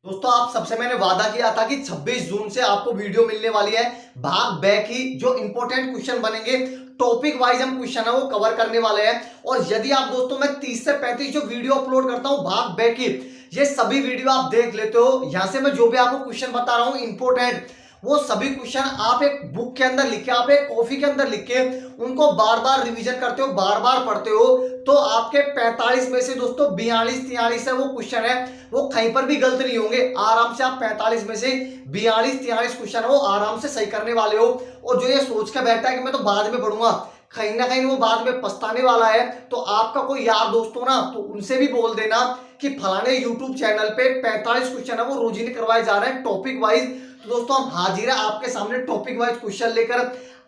दोस्तों आप सबसे मैंने वादा किया था कि 26 जून से आपको वीडियो मिलने वाली है भाग ब की जो इंपॉर्टेंट क्वेश्चन बनेंगे टॉपिक वाइज हम क्वेश्चन है वो कवर करने वाले हैं। और यदि आप दोस्तों मैं 30 से 35 जो वीडियो अपलोड करता हूं भाग ब की, ये सभी वीडियो आप देख लेते हो। यहां से मैं जो भी आपको क्वेश्चन बता रहा हूं इंपॉर्टेंट, वो सभी क्वेश्चन आप एक बुक के अंदर लिख के, आप एक कॉपी के अंदर लिख के उनको बार बार रिवीजन करते हो, बार बार पढ़ते हो, तो आपके 45 में से दोस्तों 42 43 है वो क्वेश्चन है वो कहीं पर भी गलत नहीं होंगे। आराम से आप 45 में से 42 43 क्वेश्चन वो आराम से सही करने वाले हो। और जो ये सोच कर बैठा है कि मैं तो बाद में पढ़ूंगा, कहीं ना कहीं वो बाद में पछताने वाला है। तो आपका कोई यार दोस्त हो ना, तो उनसे भी बोल देना कि फलाने यूट्यूब चैनल पे 45 क्वेश्चन है वो रोज ही करवाए जा रहे हैं टॉपिक वाइज। तो दोस्तों हम हाजिर है आपके सामने टॉपिक वाइज क्वेश्चन लेकर।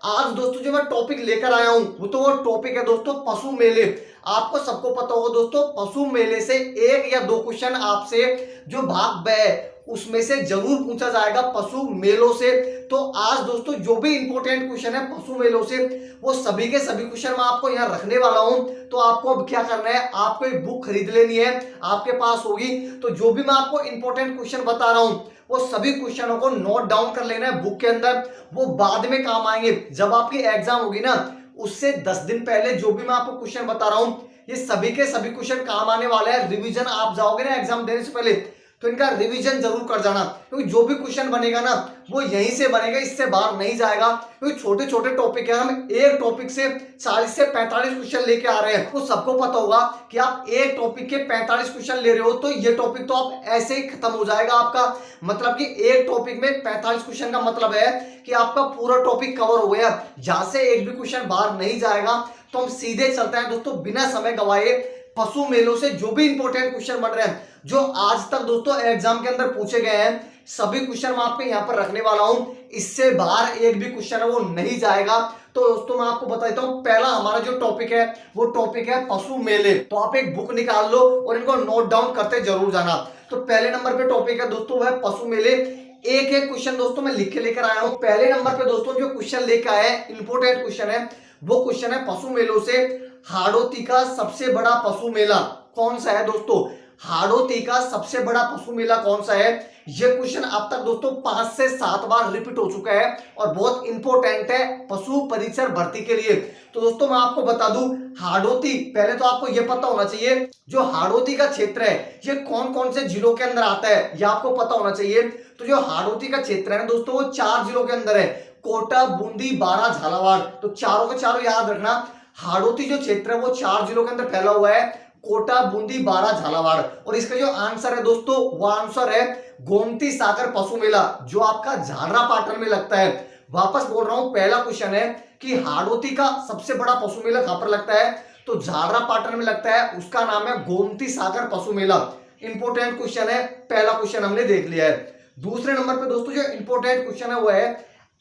आज दोस्तों जो मैं टॉपिक लेकर आया हूं वो टॉपिक है दोस्तों पशु मेले। आपको सबको पता होगा दोस्तों पशु मेले से एक या दो क्वेश्चन आपसे जो भाग ब है उसमें से जरूर पूछा जाएगा पशु मेलों से। तो आज दोस्तों जो भी इंपॉर्टेंट क्वेश्चन है पशु मेलों से वो सभी के सभी क्वेश्चन मैं आपको यहाँ रखने वाला हूं। तो आपको अब क्या करना है, आपको एक बुक खरीद लेनी है, आपके पास होगी तो जो भी मैं आपको इंपॉर्टेंट क्वेश्चन बता रहा हूं वो सभी क्वेश्चनों को नोट डाउन कर लेना है बुक के अंदर। वो बाद में काम आएंगे जब आपकी एग्जाम होगी ना, उससे 10 दिन पहले जो भी मैं आपको क्वेश्चन बता रहा हूं ये सभी के सभी क्वेश्चन काम आने वाले हैं। रिवीजन आप जाओगे ना एग्जाम देने से पहले तो इनका रिवीजन जरूर कर जाना, क्योंकि जो भी क्वेश्चन बनेगा ना वो यहीं से बनेगा, इससे बाहर नहीं जाएगा। क्योंकि छोटे छोटे टॉपिक है, हम एक टॉपिक से 40 से 45 क्वेश्चन लेके आ रहे हैं। तो सबको पता होगा कि आप एक टॉपिक के 45 क्वेश्चन ले रहे हो तो ये टॉपिक तो आप ऐसे ही खत्म हो जाएगा आपका। मतलब कि एक टॉपिक में 45 क्वेश्चन का मतलब है कि आपका पूरा टॉपिक कवर हो गया, जहां से एक भी क्वेश्चन बाहर नहीं जाएगा। तो हम सीधे चलते हैं दोस्तों बिना समय गवाए पशु मेलों से जो भी इंपॉर्टेंट क्वेश्चन बन रहे हैं जो आज तक दोस्तों एग्जाम के अंदर पूछे गए हैं, सभी क्वेश्चन मैं आपको यहाँ पर रखने वाला हूं। इससे बाहर एक भी क्वेश्चन है वो नहीं जाएगा। तो दोस्तों मैं आपको बता देता हूं, पहला हमारा जो टॉपिक है वो टॉपिक है पशु मेले। तो आप एक बुक निकाल लो और इनको नोट डाउन करते जरूर जाना। तो पहले नंबर पे टॉपिक है दोस्तों वो है पशु मेले। एक एक क्वेश्चन दोस्तों मैं लिख के लेकर आया हूं। पहले नंबर पे दोस्तों जो क्वेश्चन लेकर आए इंपॉर्टेंट क्वेश्चन है वो क्वेश्चन है पशु मेलों से हाड़ौती का सबसे बड़ा पशु मेला कौन सा है। दोस्तों हाड़ौती का सबसे बड़ा पशु मेला कौन सा है, यह क्वेश्चन अब तक दोस्तों 5 से 7 बार रिपीट हो चुका है और बहुत इंपॉर्टेंट है पशु परिचर भर्ती के लिए। तो दोस्तों मैं आपको बता दूं हाड़ौती, पहले तो आपको यह पता होना चाहिए जो हाड़ौती का क्षेत्र है ये कौन कौन से जिलों के अंदर आता है, यह आपको पता होना चाहिए। तो जो हाड़ौती का क्षेत्र है दोस्तों वो 4 जिलों के अंदर है, कोटा, बूंदी, बारां, झालावाड़। तो चारों के चारों याद रखना, हाड़ौती जो क्षेत्र है वो 4 जिलों के अंदर फैला हुआ है, कोटा, बूंदी, बारां, झालावाड़। और इसका जो आंसर है दोस्तों वो आंसर है गोमती सागर पशु मेला जो आपका झालरा पाटन में लगता है। वापस बोल रहा हूं, पहला क्वेश्चन है कि हाड़ौती का सबसे बड़ा पशु मेला कहां पर लगता है, तो झालरा पाटन में लगता है, उसका नाम है गोमती सागर पशु मेला। इंपॉर्टेंट क्वेश्चन है, पहला क्वेश्चन हमने देख लिया है। दूसरे नंबर पे दोस्तों जो इंपॉर्टेंट क्वेश्चन है वो है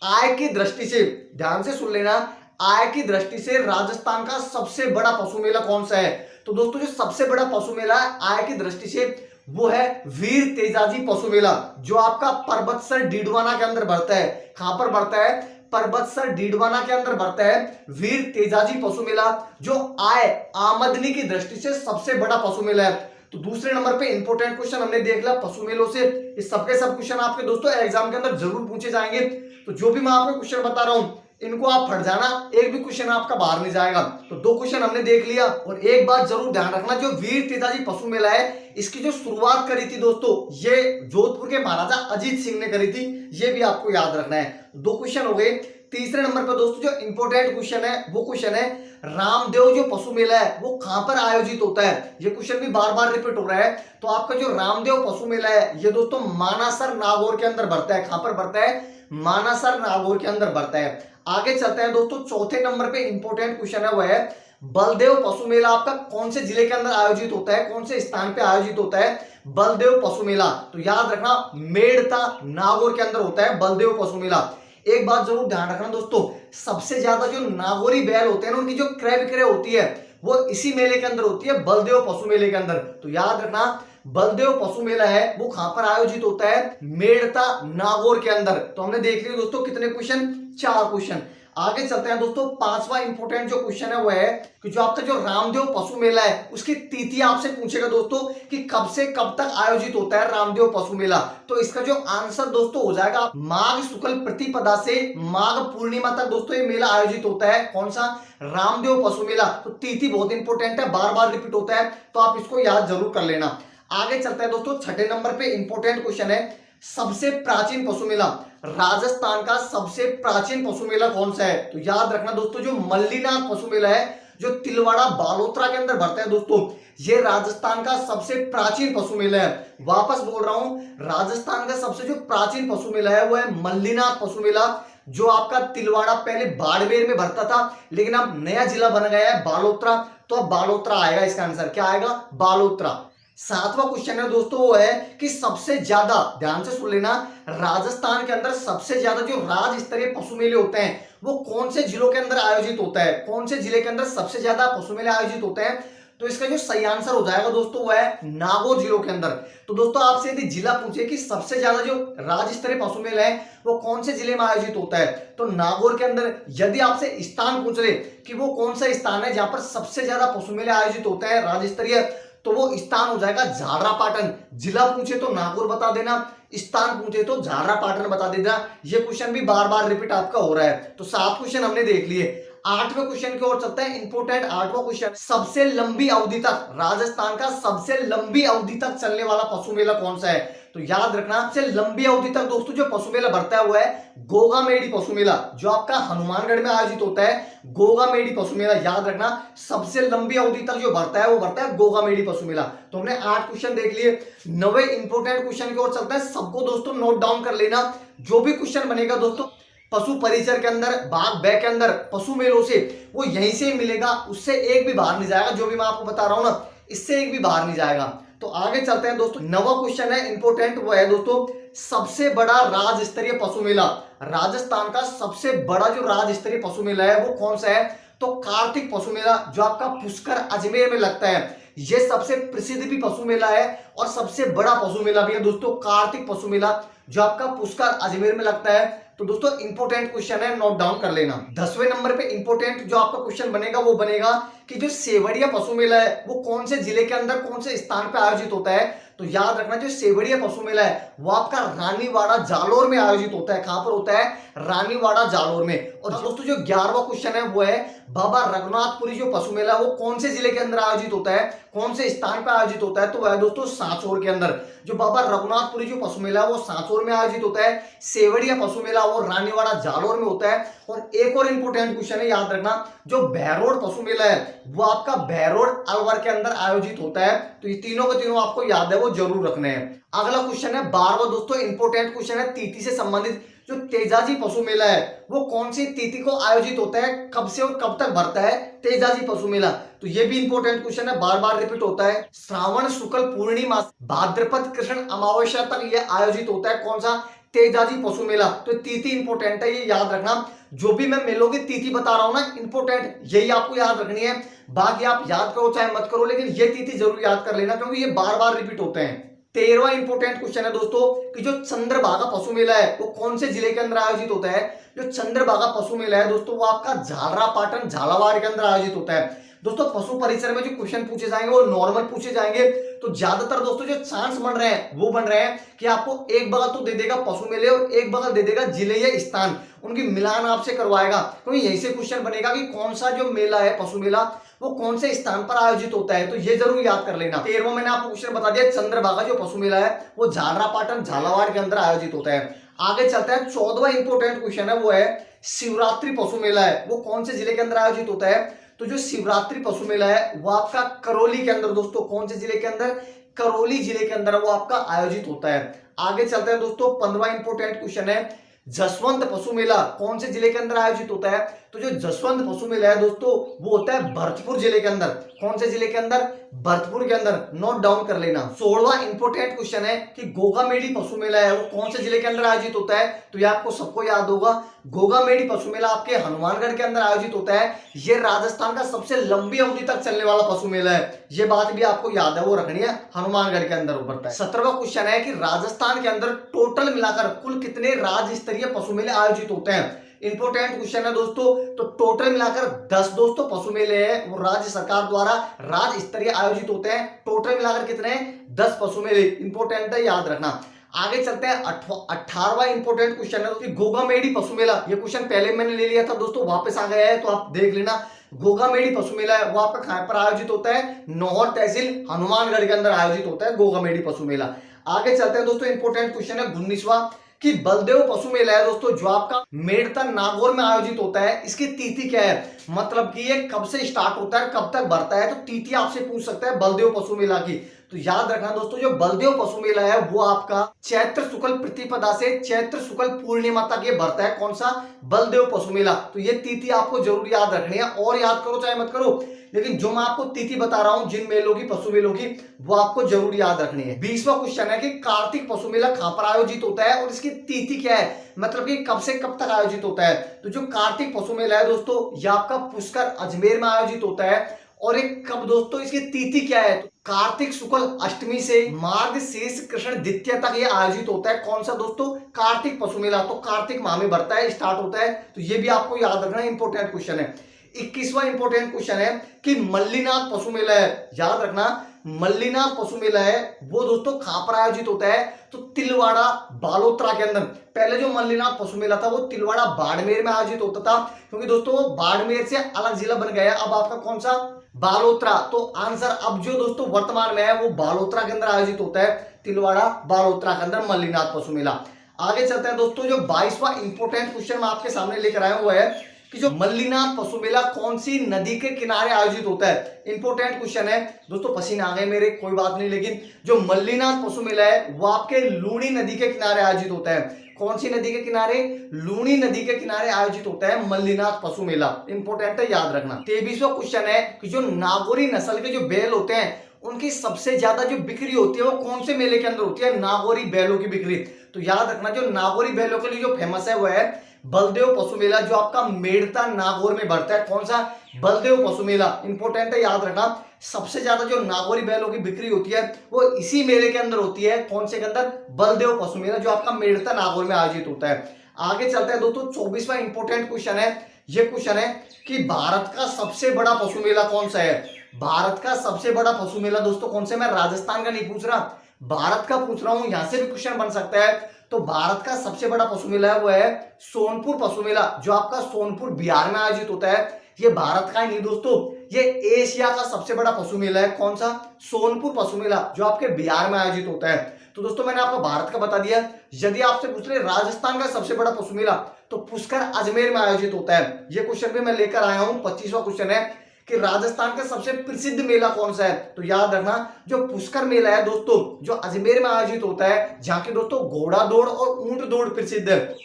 आय की दृष्टि से, ध्यान से सुन लेना, आय की दृष्टि से राजस्थान का सबसे बड़ा पशु मेला कौन सा है। तो दोस्तों जो सबसे बड़ा पशु मेला है आय की दृष्टि से वो है वीर तेजाजी पशु मेला जो आपका परबतसर डीडवाना के अंदर बढ़ता है। कहां पर बढ़ता है, परबतसर डीडवाना के अंदर बढ़ता है वीर तेजाजी पशु मेला जो आय आमदनी की दृष्टि से सबसे बड़ा पशु मेला है। तो दूसरे नंबर पे इंपॉर्टेंट क्वेश्चन हमने देख लिया पशु मेलों से। इस सबके सब क्वेश्चन आपके दोस्तों एग्जाम के अंदर जरूर पूछे जाएंगे। तो जो भी मैं आपको क्वेश्चन बता रहा हूं इनको आप फट जाना, एक भी क्वेश्चन आपका बाहर नहीं जाएगा। तो 2 क्वेश्चन हमने देख लिया। और एक बात जरूर ध्यान रखना, जो वीर तेजाजी पशु मेला है इसकी जो शुरुआत करी थी दोस्तों ये जोधपुर के महाराजा अजीत सिंह ने करी थी, ये भी आपको याद रखना है। 2 क्वेश्चन हो गए। तीसरे नंबर पर दोस्तों जो इंपॉर्टेंट क्वेश्चन है वो क्वेश्चन है रामदेव जो पशु मेला है वो कहां पर आयोजित होता है। ये क्वेश्चन भी बार बार रिपीट हो रहा है। तो आपका जो रामदेव पशु मेला है ये दोस्तों मानासर नागौर के अंदर बढ़ता है। कहां पर बढ़ता है, मानासर नागौर के अंदर बढ़ता है। आगे चलते हैं दोस्तों, चौथे नंबर पे इंपॉर्टेंट क्वेश्चन है वो है बलदेव पशु मेला आपका कौन से जिले के अंदर आयोजित होता है, कौन से स्थान पे आयोजित होता है बलदेव पशु मेला। तो याद रखना मेड़ता नागौर के अंदर होता है बलदेव पशु मेला। एक बात जरूर ध्यान रखना दोस्तों, सबसे ज्यादा जो नागौरी बैल होते हैं ना उनकी जो क्रय विक्रय होती है वो इसी मेले के अंदर होती है, बलदेव पशु मेले के अंदर। तो याद रखना बलदेव पशु मेला है वो कहां पर आयोजित होता है, मेड़ता नागौर के अंदर। तो हमने देख लिया दोस्तों कितने क्वेश्चन, 4 क्वेश्चन। आगे चलते हैं दोस्तों। पांचवा इंपोर्टेंट जो क्वेश्चन है वो है कि जो आपका जो रामदेव पशु मेला है उसकी तिथि आपसे पूछेगा दोस्तों कि कब से कब तक आयोजित होता है रामदेव पशु मेला। तो इसका जो आंसर दोस्तों हो जाएगा माघ शुक्ल प्रतिपदा से माघ पूर्णिमा तक दोस्तों ये मेला आयोजित होता है। कौन सा? रामदेव पशु मेला। तो तिथि बहुत इंपॉर्टेंट है, बार बार रिपीट होता है, तो आप इसको याद जरूर कर लेना। आगे चलते हैं दोस्तों। छठे नंबर पे इंपॉर्टेंट क्वेश्चन है, सबसे प्राचीन पशु मेला, राजस्थान का सबसे प्राचीन पशु मेला कौन सा है? तो याद रखना दोस्तों जो मल्लीनाथ पशु मेला है जो तिलवाड़ा बालोतरा के अंदर भरता है दोस्तों, ये राजस्थान का सबसे प्राचीन पशु मेला है। वापस बोल रहा हूं, राजस्थान का सबसे जो प्राचीन पशु मेला है वो है मल्लीनाथ पशु मेला, जो आपका तिलवाड़ा पहले बाड़मेर में भरता था, लेकिन अब नया जिला बन गया है बालोतरा, तो अब बालोतरा आएगा। इसका आंसर क्या आएगा? बालोतरा। सातवां क्वेश्चन है दोस्तों वो है कि सबसे ज्यादा, ध्यान से सुन लेना, राजस्थान के अंदर सबसे ज्यादा जो राज्य स्तरीय पशु मेले होते हैं वो कौन से जिलों के अंदर आयोजित होता है? कौन से जिले के अंदर सबसे ज्यादा पशु मेले आयोजित होते हैं? तो इसका जो सही आंसर हो जाएगा दोस्तों वो है नागौर जिलों के अंदर। तो दोस्तों आपसे यदि जिला पूछे कि सबसे ज्यादा जो राज्य स्तरीय पशु मेला है वो कौन से जिले में आयोजित होता है, तो नागौर के अंदर। यदि आपसे स्थान पूछ रहे कि वो कौन सा स्थान है जहां पर सबसे ज्यादा पशु मेले आयोजित होते हैं राज्य स्तरीय, तो वो स्थान हो जाएगा झालरापाटन। जिला पूछे तो नागौर बता देना, स्थान पूछे तो झालरापाटन बता देना। ये क्वेश्चन भी बार बार रिपीट आपका हो रहा है। तो 7 क्वेश्चन हमने देख लिए। 8वें क्वेश्चन की ओर चलते हैं। इंपोर्टेंट 8वां क्वेश्चन, सबसे लंबी अवधि तक, राजस्थान का सबसे लंबी अवधि तक चलने वाला पशु मेला कौन सा है? तो याद रखना सबसे लंबी अवधि तक दोस्तों जो पशु मेला भरता है वो है गोगा मेडी पशु मेला, जो आपका हनुमानगढ़ में आयोजित होता है। गोगा मेडी पशु मेला याद रखना, सबसे लंबी अवधि तक जो भरता है वो भरता है गोगा मेडी पशु मेला। तो हमने 8 क्वेश्चन देख लिए। 9वें इंपोर्टेंट क्वेश्चन की ओर चलते हैं। सबको दोस्तों नोट डाउन कर लेना, जो भी क्वेश्चन बनेगा दोस्तों पशु परिसर के अंदर, बाग बैग के अंदर, पशु मेलों से, वो यहीं से मिलेगा, उससे एक भी बाहर नहीं जाएगा। जो भी मैं आपको बता रहा हूं ना, इससे एक भी बाहर नहीं जाएगा। तो आगे चलते हैं दोस्तों। 9वां क्वेश्चन है इंपोर्टेंट, वो है दोस्तों सबसे बड़ा राज्य स्तरीय पशु मेला, राजस्थान का सबसे बड़ा जो राज्य स्तरीय पशु मेला है वो कौन सा है? तो कार्तिक पशु मेला, जो आपका पुष्कर अजमेर में लगता है। ये सबसे प्रसिद्ध भी पशु मेला है और सबसे बड़ा पशु मेला भी है दोस्तों, कार्तिक पशु मेला, जो आपका पुष्कर अजमेर में लगता है। तो दोस्तों इंपोर्टेंट क्वेश्चन है, नोट डाउन कर लेना। 10वें नंबर पे इंपोर्टेंट जो आपका क्वेश्चन बनेगा वो बनेगा कि जो सेवड़िया पशु मेला है वो कौन से जिले के अंदर, कौन से स्थान पे आयोजित होता है? तो याद रखना जो सेवड़िया पशु मेला है वो आपका रानीवाड़ा जालोर में आयोजित होता है। कहां पर होता है? रानीवाड़ा जालोर में। और दोस्तों जो 11वां क्वेश्चन है वो है बाबा रघुनाथपुरी जो पशु मेला वो कौन से जिले के अंदर आयोजित होता है, कौन से स्थान पर आयोजित होता है? तो वह है दोस्तों सांचौर के अंदर। जो बाबा रघुनाथपुरी जो पशु मेला वो सांचौर में आयोजित होता है। सेवड़िया पशु मेला वो रानीवाड़ा जालोर में होता है। और एक और इंपोर्टेंट क्वेश्चन है, याद रखना, जो बहरोड पशु मेला है वो आपका बहरोड अलवर के अंदर आयोजित होता है। तो ये तीनों के तीनों आपको याद है, वो जरूर रखने हैं। अगला क्वेश्चन है 12वां दोस्तों, इंपोर्टेंट क्वेश्चन है तिथि से संबंधित। जो तेजाजी पशु मेला है वो कौन सी तिथि को आयोजित होता है, कब से और कब तक भरता है तेजाजी पशु मेला? तो ये भी इंपोर्टेंट क्वेश्चन है, बार बार रिपीट होता है। श्रावण शुक्ल पूर्णिमा भाद्रपद कृष्ण अमावस्या तक ये आयोजित होता है। कौन सा? तेजाजी पशु मेला। तो तिथि इंपोर्टेंट है, ये याद रखना। जो भी मैं मेलों की तिथि बता रहा हूं ना, इंपोर्टेंट यही आपको याद रखनी है। बाकी आप याद करो चाहे मत करो, लेकिन ये तिथि जरूर याद कर लेना क्योंकि ये बार बार रिपीट होते हैं। 13वां इंपोर्टेंट क्वेश्चन है दोस्तों कि जो चंद्रभागा पशु मेला है वो कौन से जिले के अंदर आयोजित होता है? जो चंद्रभागा पशु मेला है दोस्तों वो आपका झालरापाटन झालावाड़ के अंदर आयोजित होता है। दोस्तों पशु परिसर में जो क्वेश्चन पूछे जाएंगे वो नॉर्मल पूछे जाएंगे। तो ज्यादातर दोस्तों जो चांस बन रहे हैं वो बन रहे हैं कि आपको एक बगल तो दे देगा पशु मेले और एक बगल दे देगा जिले या स्थान, उनकी मिलान आपसे करवाएगा। क्योंकि यहीं से क्वेश्चन बनेगा कि कौन सा जो मेला है पशु मेला वो कौन से स्थान पर आयोजित होता है। तो ये जरूर याद कर लेना। 13वां मैंने आपको क्वेश्चन बता दिया, चंद्रभागा जो पशु मेला है वो झालरापाटन झालावाड़ के अंदर आयोजित होता है। आगे चलता है 14वां इंपोर्टेंट क्वेश्चन है, वो है शिवरात्रि पशु मेला है वो कौन से जिले के अंदर आयोजित होता है? तो जो शिवरात्रि पशु मेला है वो आपका करौली के अंदर, दोस्तों कौन से जिले के अंदर? करौली जिले के अंदर वो आपका आयोजित होता है। आगे चलते हैं दोस्तों 15वां इंपोर्टेंट क्वेश्चन है, जसवंत पशु मेला कौन से जिले के अंदर आयोजित होता है? तो जो जसवंत पशु मेला है दोस्तों वो होता है भरतपुर जिले के अंदर। कौन से जिले के अंदर? भरतपुर के अंदर। नोट डाउन कर लेना। 16वां इंपोर्टेंट क्वेश्चन है कि गोगामेडी पशु मेला है वो कौन से जिले के अंदर आयोजित होता है? तो ये आपको सबको याद होगा, गोगामेडी पशु मेला आपके हनुमानगढ़ के अंदर आयोजित होता है। ये राजस्थान का सबसे लंबी अवधि तक चलने वाला पशु मेला है। ये बात भी आपको याद है, वो रखनी है, हनुमानगढ़ के अंदर उभरता है। 17वां क्वेश्चन है कि राजस्थान के अंदर टोटल मिलाकर कुल कितने राज्य स्तरीय पशु मेले आयोजित होते हैं? इंपॉर्टेंट क्वेश्चन है दोस्तों। तो टोटल मिलाकर 10 दोस्तों पशु मेले हैं, वो राज्य सरकार द्वारा राज्य स्तरीय आयोजित होते हैं। टोटल मिलाकर कितने हैं? 10 पशु मेले। इंपॉर्टेंट है, याद रखना। आगे चलते हैं 18वां इंपॉर्टेंट क्वेश्चन है गोगामेडी पशु मेला। ये क्वेश्चन पहले मैंने ले लिया था दोस्तों, वापस आ गया है तो आप देख लेना। गोगामेडी पशु मेला है वो आपका कहां पर आयोजित होता है? नौहर तहसील हनुमानगढ़ के अंदर आयोजित होता है गोगामेडी पशु मेला। आगे चलते हैं दोस्तों, इंपॉर्टेंट क्वेश्चन है 19वां कि बलदेव पशु मेला है दोस्तों जो आपका मेड़ता नागौर में आयोजित होता है। इसकी तिथि क्या है, मतलब कि ये कब से स्टार्ट होता है, कब तक बढ़ता है, तो तिथि आपसे पूछ सकता है बलदेव पशु मेला की। तो याद रखना दोस्तों, जो बलदेव पशु मेला है वो आपका चैत्र शुक्ल प्रतिपदा से चैत्र शुक्ल पूर्णिमा तक ये बढ़ता है। कौन सा? बलदेव पशु मेला। तो ये तिथि आपको जरूर याद रखनी है, और याद करो चाहे मत करो, लेकिन जो मैं आपको तिथि बता रहा हूं जिन मेलों की, पशु मेलों की, वो आपको जरूर याद रखनी है। 20वां क्वेश्चन है कि कार्तिक पशु मेला कहां पर आयोजित होता है और इसकी तिथि क्या है, मतलब कि कब से कब तक आयोजित होता है। तो जो कार्तिक पशु मेला है दोस्तों ये आपका पुष्कर अजमेर में आयोजित होता है। और एक कब दोस्तों, इसकी तिथि क्या है? तो कार्तिक शुक्ल अष्टमी से मार्गशीर्ष कृष्ण द्वितीया तक ये आयोजित होता है। कौन सा दोस्तों? कार्तिक पशु मेला। तो कार्तिक माह में बढ़ता है, स्टार्ट होता है। तो ये भी आपको याद रखना, इंपॉर्टेंट क्वेश्चन है। 21वां इंपॉर्टेंट क्वेश्चन है कि मल्लीनाथ पशु मेला है, याद रखना। मल्लीनाथ पशु मेला है वो दोस्तों कहां पर आयोजित होता है? तो तिलवाड़ा बालोतरा के अंदर। पहले जो मल्लीनाथ पशु मेला था वो तिलवाड़ा बाड़मेर में आयोजित होता था, क्योंकि दोस्तों वो बाड़मेर से अलग जिला बन गया। अब आपका कौन सा? बालोतरा। तो आंसर अब जो दोस्तों वर्तमान में है वो बालोतरा के अंदर आयोजित होता है, तिलवाड़ा बालोतरा के अंदर मल्लीनाथ पशु मेला। आगे चलते हैं दोस्तों, जो 22वां इंपॉर्टेंट क्वेश्चन मैं आपके सामने लेकर आया हूं वो है कि जो मल्लीनाथ पशु मेला कौन सी नदी के किनारे आयोजित होता है। इंपॉर्टेंट क्वेश्चन है दोस्तों, पसीना आ गए मेरे, कोई बात नहीं, लेकिन जो मल्लीनाथ पशु मेला है वो आपके लूनी नदी के किनारे आयोजित होता है। कौन सी नदी के किनारे? लूनी नदी के किनारे आयोजित होता है मल्लीनाथ पशु मेला। इंपॉर्टेंट है, याद रखना। 23वां क्वेश्चन है कि जो नागौरी नस्ल के जो बैल होते हैं उनकी सबसे ज्यादा जो बिक्री होती है वो कौन से मेले के अंदर होती है? नागौरी बैलों की बिक्री। तो याद रखना, जो नागौरी बैलों के लिए जो फेमस है वो है बलदेव पशु मेला, जो आपका मेड़ता नागौर में बढ़ता है। कौन सा? बलदेव पशु मेला। इंपॉर्टेंट है, याद रखना। सबसे ज्यादा जो नागौरी बैलों की बिक्री होती है वो इसी मेले के अंदर होती है। कौन से के अंदर? बलदेव पशु मेला, जो आपका मेड़ता नागौर में आयोजित होता है। आगे चलते हैं दोस्तों, 24वां इंपॉर्टेंट क्वेश्चन है। ये क्वेश्चन है कि भारत का सबसे बड़ा पशु मेला कौन सा है? भारत का सबसे बड़ा पशु मेला दोस्तों कौन सा? मैं राजस्थान का नहीं पूछ रहा, भारत का पूछ रहा हूं, यहां से भी क्वेश्चन बन सकता है। तो भारत का सबसे बड़ा पशु मेला है वो है सोनपुर पशु मेला, जो आपका सोनपुर बिहार में आयोजित होता है। ये भारत का ही नहीं दोस्तों, ये एशिया का सबसे बड़ा पशु मेला है। कौन सा? सोनपुर पशु मेला, जो आपके बिहार में आयोजित होता है। तो दोस्तों मैंने आपको भारत का बता दिया। यदि आपसे पूछ रहे राजस्थान का सबसे बड़ा पशु मेला, तो पुष्कर अजमेर में आयोजित होता है। ये क्वेश्चन भी मैं लेकर आया हूं। 25वां क्वेश्चन है कि राजस्थान का सबसे प्रसिद्ध मेला कौन सा है? तो याद रखना, जो पुष्कर मेला है दोस्तों, जो अजमेर में आयोजित होता है, जहां के दोस्तों घोड़ा दौड़ और ऊंट दौड़ प्रसिद्ध है,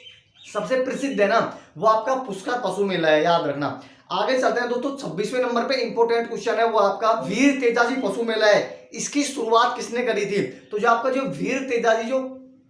सबसे प्रसिद्ध है ना, वो आपका पुष्कर पशु मेला है, याद रखना। आगे चलते हैं दोस्तों, 26वें नंबर पे इंपॉर्टेंट क्वेश्चन है वो आपका वीर तेजाजी पशु मेला है। इसकी शुरुआत किसने करी थी? तो जो आपका जो वीर तेजाजी जो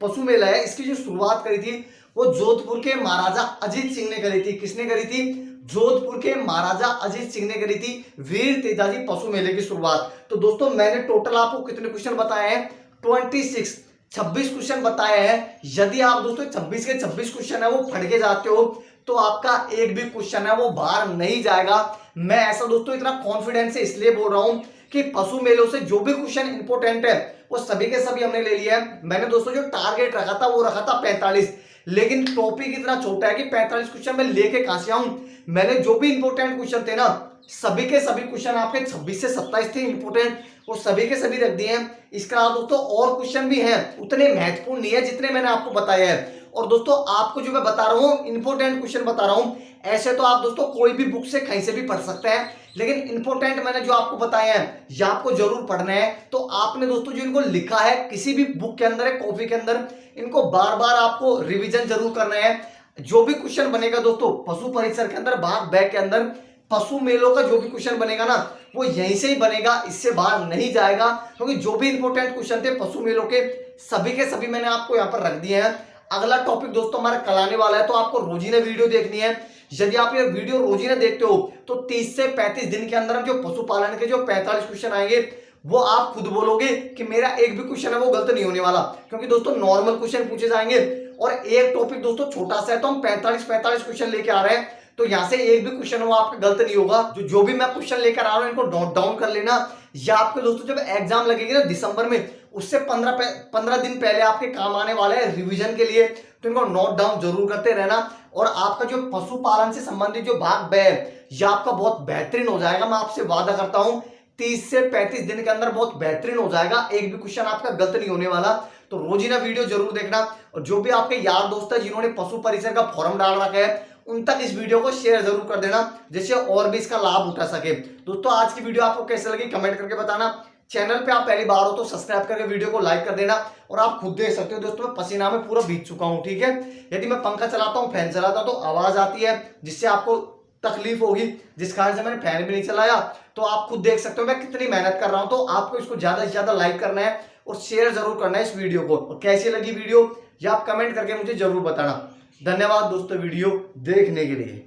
पशु मेला है, इसकी जो शुरुआत करी थी वो जोधपुर के महाराजा अजीत सिंह ने करी थी। किसने करी थी? जोधपुर के महाराजा अजीत सिंह ने करी थी वीर तेजाजी पशु मेले की शुरुआत। तो दोस्तों मैंने टोटल आपको कितने क्वेश्चन बताए हैं? 26 क्वेश्चन बताए हैं। यदि आप दोस्तों 26 के 26 क्वेश्चन है वो पढ़ के जाते हो तो आपका एक भी क्वेश्चन है वो बाहर नहीं जाएगा। मैं ऐसा दोस्तों इतना कॉन्फिडेंस से इसलिए बोल रहा हूं कि पशु मेलों से जो भी क्वेश्चन इंपॉर्टेंट है वो सभी के सभी हमने ले लिया है। मैंने दोस्तों जो टारगेट रखा था वो रखा था 45, लेकिन टॉपिक इतना छोटा है कि 45 क्वेश्चन मैं लेके कहां से आऊं। मैंने जो भी इंपॉर्टेंट क्वेश्चन थे ना, सभी के सभी क्वेश्चन आपके 26 से 27 थे इंपॉर्टेंट, वो सभी के सभी रख दिए हैं। इसके अलावा दोस्तों और क्वेश्चन भी हैं, उतने महत्वपूर्ण नहीं है जितने मैंने आपको बताया है। और दोस्तों आपको जो मैं बता रहा हूं इंपॉर्टेंट क्वेश्चन बता रहा हूं, ऐसे तो आप दोस्तों कोई भी बुक से कहीं से भी पढ़ सकते हैं, लेकिन इंपॉर्टेंट मैंने जो आपको बताए हैं ये आपको जरूर पढ़ना है। तो आपने दोस्तों जो इनको लिखा है किसी भी बुक के अंदर, कॉपी के अंदर, इनको बार बार आपको रिविजन जरूर करना है। जो भी क्वेश्चन बनेगा दोस्तों पशु परिसर के अंदर, भाग बैग के अंदर, पशु मेलों का जो भी क्वेश्चन बनेगा ना वो यहीं से ही बनेगा, इससे बाहर नहीं जाएगा। क्योंकि जो भी इंपॉर्टेंट क्वेश्चन थे पशु मेलों के सभी मैंने आपको यहाँ पर रख दिए हैं। अगला टॉपिक दोस्तों हमारा कल आने वाला है, तो आपको रोजीना वीडियो देखनी है। यदि आप ये वीडियो रोजीना देखते हो तो 30 से 35 दिन के अंदर हम जो पशुपालन के जो 45 क्वेश्चन आएंगे वो आप खुद बोलोगे कि मेरा एक भी क्वेश्चन है वो गलत नहीं होने वाला, क्योंकि दोस्तों नॉर्मल क्वेश्चन पूछे जाएंगे और एक टॉपिक दोस्तों छोटा सा है, तो हम 45 क्वेश्चन लेके आ रहे हैं, तो यहाँ से एक भी क्वेश्चन वो आपका गलत नहीं होगा। जो भी मैं क्वेश्चन लेकर आ रहा हूँ इनको नोट डाउन कर लेना, या आपके दोस्तों जब एग्जाम लगेगी ना दिसंबर में, उससे 15 दिन पहले आपके काम आने वाले हैं रिवीजन के लिए, तो इनको नोट डाउन जरूर करते रहना। और आपका जो पशुपालन से संबंधित जो भाग ब है यह आपका बहुत बेहतरीन हो जाएगा, मैं आपसे वादा करता हूं 30 से 35 दिन के अंदर बहुत बेहतरीन हो जाएगा, एक भी क्वेश्चन आपका गलत नहीं होने वाला। तो रोजीना वीडियो जरूर देखना, और जो भी आपके यार दोस्त है जिन्होंने पशु परिसर का फॉर्म डाल रखा है उन तक इस वीडियो को शेयर जरूर कर देना, जिससे और भी इसका लाभ उठा सके। दोस्तों आज की वीडियो आपको कैसे लगी कमेंट करके बताना। चैनल पे आप पहली बार हो तो सब्सक्राइब करके वीडियो को लाइक कर देना। और आप खुद देख सकते हो दोस्तों मैं पसीना में पूरा भीग चुका हूं, ठीक है। यदि मैं पंखा चलाता हूं, फैन चलाता हूं तो आवाज आती है जिससे आपको तकलीफ होगी, जिस कारण से मैंने फैन भी नहीं चलाया। तो आप खुद देख सकते हो मैं कितनी मेहनत कर रहा हूं। तो आपको इसको ज्यादा से ज्यादा लाइक करना है और शेयर जरूर करना है इस वीडियो को। और कैसी लगी वीडियो या आप कमेंट करके मुझे जरूर बताना। धन्यवाद दोस्तों वीडियो देखने के लिए।